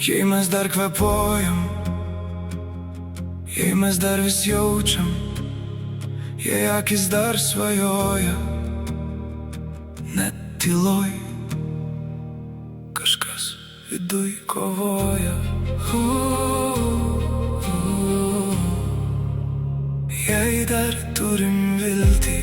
Jei mes dar kvėpuojam, jei mes dar vis jaučiam, jei akis dar svajoja, net tyloj kažkas viduj kovoja. Jei dar turim viltį,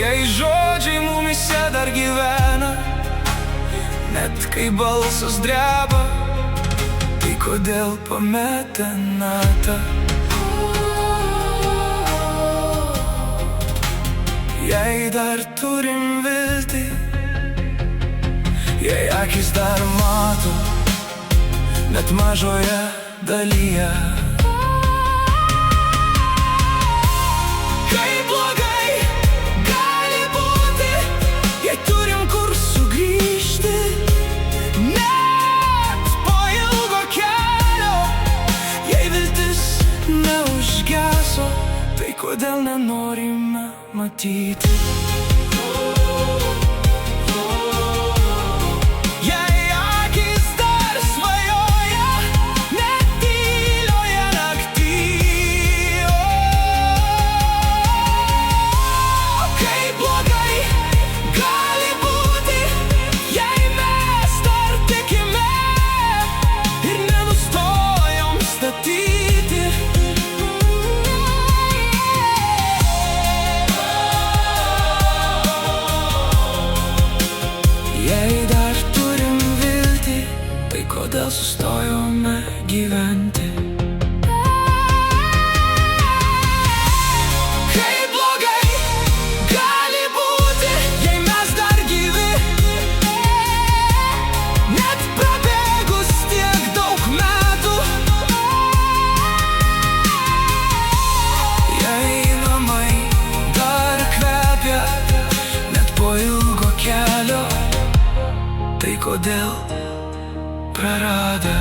jei žodžiai mumise dar gyvena, net kai balsas dreba, tai kodėl pametę natą? Jei dar turim viltį, jei akis dar mato, net mažoje dalyje. Kaip blogai gali būti, jei turim kur sugrįžti, net po ilgo kelio. Jei viltis neužgeso, tai kodėl nenorime matyti? Jei akis dar svajoja, net tylioje nakty. Kaip blogai gali būti, jei mes dar tikime ir nenustojom statyti. Jei dar turim viltį, tai kodėl sustojome gyventi? Kaip blogai gali būti, jei mes dar gyvi, net prabėgus tiek daug metų. Jei namai dar kvepia, net po ilgo kelio, tai kodėl praradę